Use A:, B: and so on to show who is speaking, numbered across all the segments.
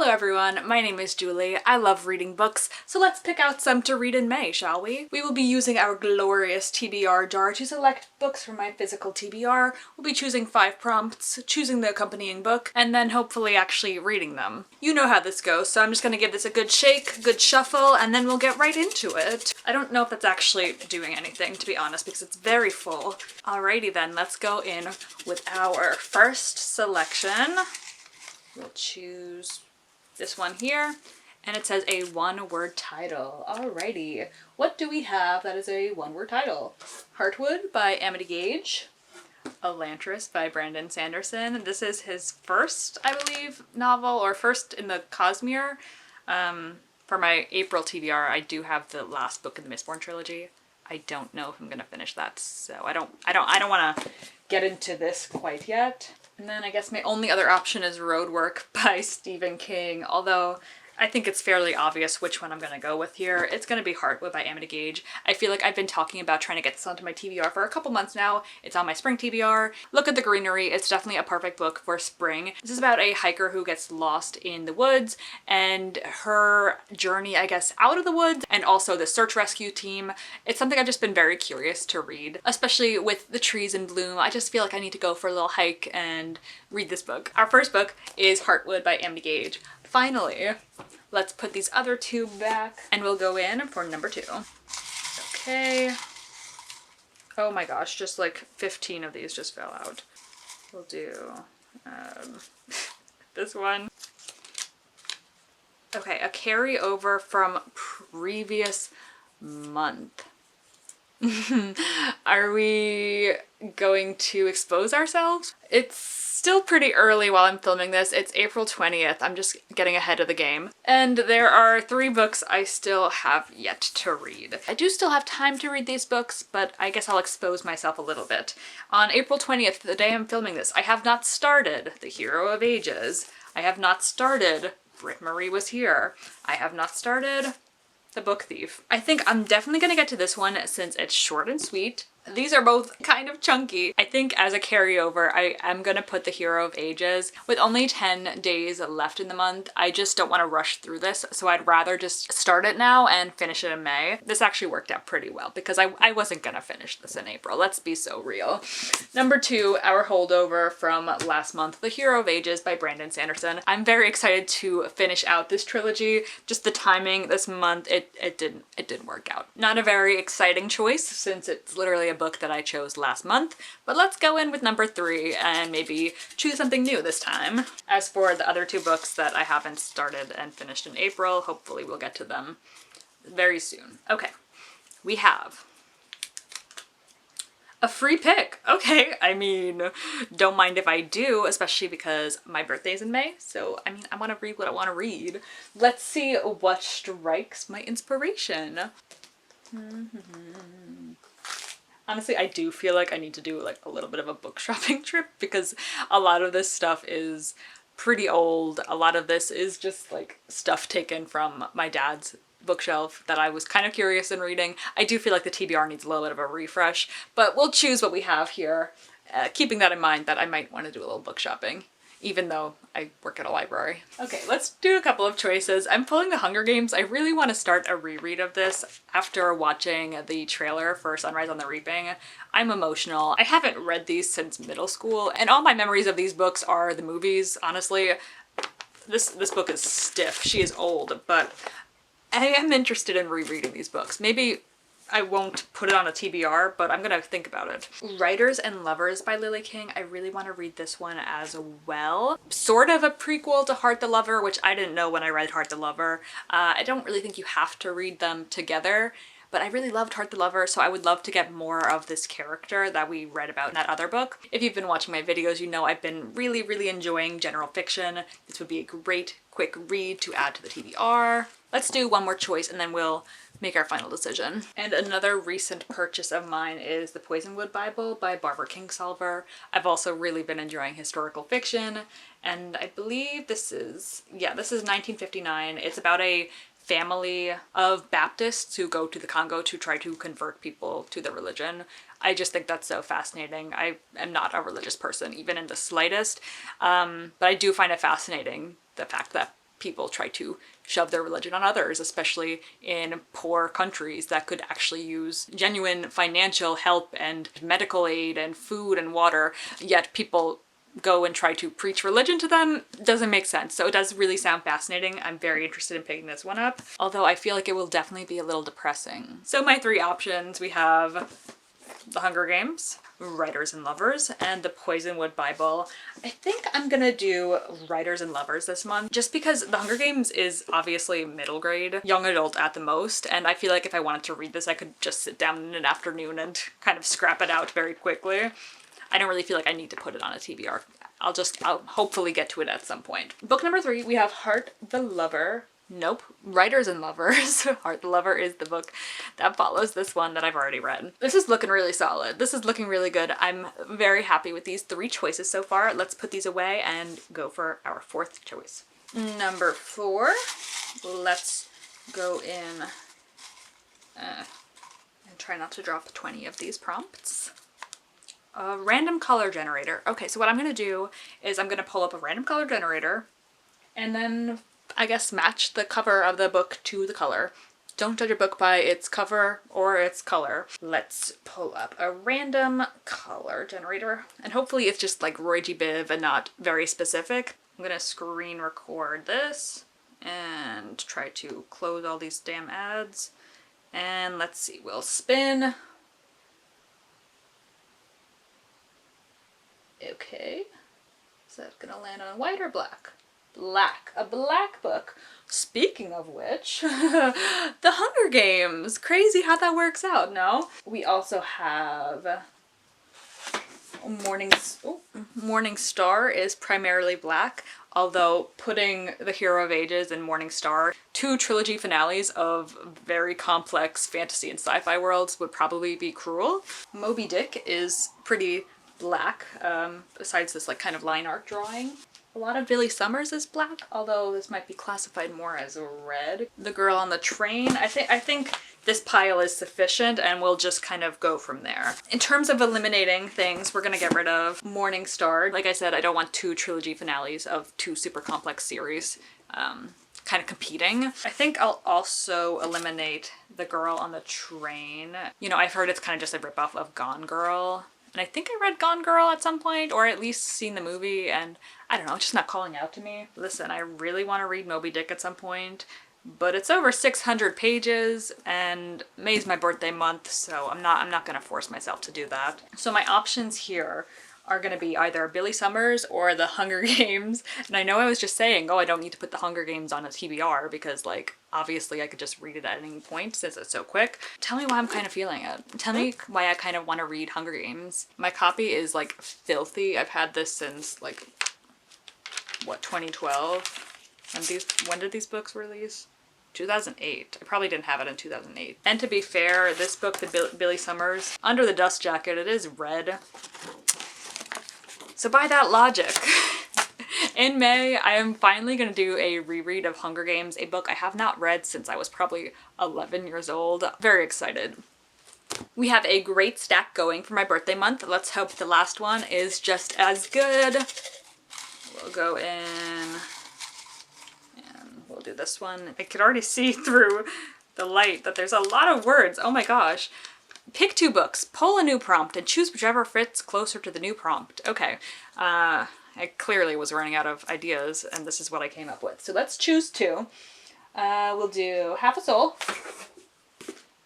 A: Hello everyone, my name is Julie. I love reading books, so let's pick out some to read in May, shall we? We will be using our glorious TBR jar to select books from my physical TBR. We'll be choosing 5 prompts, choosing the accompanying book, and then hopefully actually reading them. You know how this goes, so I'm just gonna give this a good shake, good shuffle, and then we'll get right into it. I don't know if that's actually doing anything, to be honest, because it's very full. Alrighty then, let's go in with our first selection. We'll choose this one here, and it says a one-word title. Alrighty, what do we have that is a one-word title? Heartwood by Amity Gage, Elantris by Brandon Sanderson. This is his first, I believe, novel, or first in the Cosmere. For my April TBR, I do have the last book in the Mistborn trilogy. I don't know if I'm gonna finish that, so I don't want to get into this quite yet. And then I guess my only other option is Roadwork by Stephen King, although I think it's fairly obvious which one I'm gonna go with here. It's gonna be Heartwood by Amity Gage. I feel like I've been talking about trying to get this onto my TBR for a couple months now. It's on my spring TBR. Look at the greenery. It's definitely a perfect book for spring. This is about a hiker who gets lost in the woods and her journey, I guess, out of the woods, and also the search rescue team. It's something I've just been very curious to read, especially with the trees in bloom. I just feel like I need to go for a little hike and read this book. Our first book is Heartwood by Amity Gage. Finally, let's put these other 2 back and we'll go in for number 2. Okay. Oh my gosh, just like 15 of these just fell out. We'll do this one. Okay, a carryover from previous month. Are we going to expose ourselves? It's still pretty early while I'm filming this. It's April 20th. I'm just getting ahead of the game. And there are 3 books I still have yet to read. I do still have time to read these books, but I guess I'll expose myself a little bit. On April 20th, the day I'm filming this, I have not started The Hero of Ages. I have not started Britt Marie Was Here. I have not started The Book Thief. I think I'm definitely gonna get to this one since it's short and sweet. These are both kind of chunky. I think as a carryover, I am gonna put The Hero of Ages. With only 10 days left in the month, I just don't want to rush through this, so I'd rather just start it now and finish it in May. This actually worked out pretty well because I wasn't gonna finish this in April. Let's be so real. Number 2, our holdover from last month, The Hero of Ages by Brandon Sanderson. I'm very excited to finish out this trilogy. Just the timing this month, it didn't work out. Not a very exciting choice since it's literally a book that I chose last month, but let's go in with number 3 and maybe choose something new this time. As for the other 2 books that I haven't started and finished in April, hopefully we'll get to them very soon. Okay, we have a free pick. Okay, I mean, don't mind if I do, especially because my birthday's in May, so I mean, I want to read what I want to read. Let's see what strikes my inspiration. Honestly, I do feel like I need to do like a little bit of a book shopping trip because a lot of this stuff is pretty old. A lot of this is just like stuff taken from my dad's bookshelf that I was kind of curious in reading. I do feel like the TBR needs a little bit of a refresh, but we'll choose what we have here, keeping that in mind that I might want to do a little book shopping, even though I work at a library. Okay, let's do a couple of choices. I'm pulling The Hunger Games. I really want to start a reread of this after watching the trailer for Sunrise on the Reaping. I'm emotional. I haven't read these since middle school, and all my memories of these books are the movies, honestly. This book is stiff. She is old, but I am interested in rereading these books. Maybe I won't put it on a TBR, but I'm gonna think about it. Writers and Lovers by Lily King. I really want to read this one as well. Sort of a prequel to Heart the Lover, which I didn't know when I read Heart the Lover. I don't really think you have to read them together, but I really loved Heart the Lover, so I would love to get more of this character that we read about in that other book. If you've been watching my videos, you know I've been really enjoying general fiction. This would be a great quick read to add to the TBR. Let's do one more choice and then we'll make our final decision. And another recent purchase of mine is The Poisonwood Bible by Barbara Kingsolver. I've also really been enjoying historical fiction, and I believe this is 1959. It's about a family of Baptists who go to the Congo to try to convert people to the religion. I just think that's so fascinating. I am not a religious person, even in the slightest, but I do find it fascinating, the fact that people try to shove their religion on others, especially in poor countries that could actually use genuine financial help and medical aid and food and water, yet people go and try to preach religion to them. Doesn't make sense. So it does really sound fascinating. I'm very interested in picking this one up, although I feel like it will definitely be a little depressing. So my three options, we have The Hunger Games, Writers and Lovers, and The Poisonwood Bible. I think I'm gonna do Writers and Lovers this month, just because The Hunger Games is obviously middle grade, young adult at the most, and I feel like if I wanted to read this, I could just sit down in an afternoon and kind of scrap it out very quickly. I don't really feel like I need to put it on a TBR. I'll hopefully get to it at some point. Book number 3, we have Heart the Lover. Nope. Writers and Lovers. Heart the Lover is the book that follows this one that I've already read. This is looking really solid. This is looking really good. I'm very happy with these 3 choices so far. Let's put these away and go for our 4th choice. Number 4. Let's go in and try not to drop 20 of these prompts. A random color generator. Okay, so what I'm gonna do is I'm gonna pull up a random color generator and then I guess match the cover of the book to the color. Don't judge a book by its cover or its color. Let's pull up a random color generator, and hopefully it's just like Roy G. Biv and not very specific. I'm gonna screen record this and try to close all these damn ads. And let's see, we'll spin. Okay, is that gonna land on white or black? Black. A black book. Speaking of which, The Hunger Games. Crazy how that works out, no? We also have Morning Star is primarily black, although putting The Hero of Ages and Morning Star, 2 trilogy finales of very complex fantasy and sci-fi worlds, would probably be cruel. Moby Dick is pretty black, besides this like kind of line art drawing. A lot of Billy Summers is black, although this might be classified more as red. The Girl on the Train, I think this pile is sufficient and we'll just kind of go from there. In terms of eliminating things, we're gonna get rid of Morning Star. Like I said, I don't want 2 trilogy finales of 2 super complex series kind of competing. I think I'll also eliminate The Girl on the Train. You know, I've heard it's kind of just a ripoff of Gone Girl. And I think I read Gone Girl at some point, or at least seen the movie, and I don't know, it's just not calling out to me. Listen, I really want to read Moby Dick at some point, but it's over 600 pages, and May's my birthday month, so I'm not gonna force myself to do that. So my options here are gonna be either Billy Summers or The Hunger Games. And I know I was just saying, oh, I don't need to put The Hunger Games on a TBR because, like, obviously I could just read it at any point since it's so quick. Tell me why I'm kind of feeling it. Tell me why I kind of want to read Hunger Games. My copy is like filthy. I've had this since like, what, 2012? When did these books release? 2008. I probably didn't have it in 2008. And to be fair, this book, the Billy Summers, Under the Dust Jacket, it is red. So by that logic, in May, I am finally going to do a reread of Hunger Games, a book I have not read since I was probably 11 years old. Very excited. We have a great stack going for my birthday month. Let's hope the last one is just as good. We'll go in and we'll do this one. I could already see through the light that there's a lot of words. Oh my gosh. Pick 2 books, pull a new prompt, and choose whichever fits closer to the new prompt. Okay, I clearly was running out of ideas, and this is what I came up with. So let's choose 2. We'll do Half a Soul.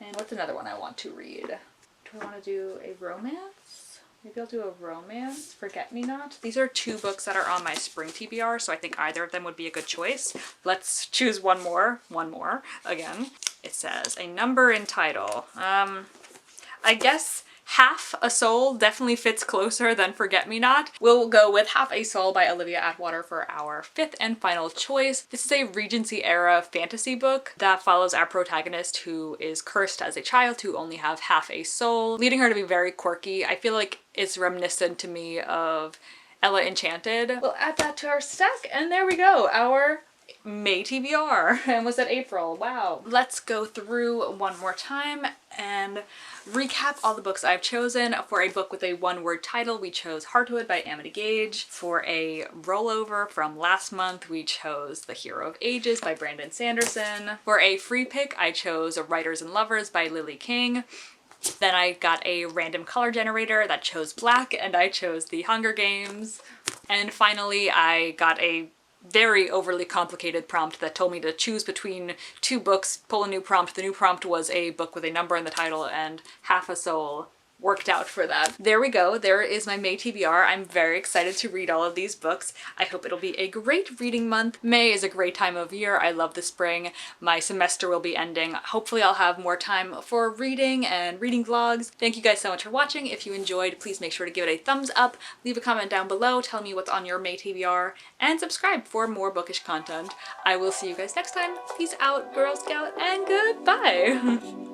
A: And what's another one I want to read? Do I want to do a romance? Maybe I'll do a romance, Forget Me Not. These are 2 books that are on my spring TBR, so I think either of them would be a good choice. Let's choose one more again. It says, a number in title. I guess Half a Soul definitely fits closer than Forget Me Not. We'll go with Half a Soul by Olivia Atwater for our 5th and final choice. This is a Regency era fantasy book that follows our protagonist who is cursed as a child to only have half a soul, leading her to be very quirky. I feel like it's reminiscent to me of Ella Enchanted. We'll add that to our stack, and there we go, our May TBR. I almost said April. Wow. Let's go through one more time and recap all the books I've chosen. For a book with a one-word title, we chose Heartwood by Amity Gage. For a rollover from last month, we chose The Hero of Ages by Brandon Sanderson. For a free pick, I chose Writers and Lovers by Lily King. Then I got a random color generator that chose black, and I chose The Hunger Games. And finally, I got a very overly complicated prompt that told me to choose between two books, pull a new prompt. The new prompt was a book with a number in the title, and Half a Soul worked out for that. There we go. There is my May TBR. I'm very excited to read all of these books. I hope it'll be a great reading month. May is a great time of year. I love the spring. My semester will be ending. Hopefully I'll have more time for reading and reading vlogs. Thank you guys so much for watching. If you enjoyed, please make sure to give it a thumbs up, leave a comment down below, tell me what's on your May TBR, and subscribe for more bookish content. I will see you guys next time. Peace out, Girl Scout, and goodbye!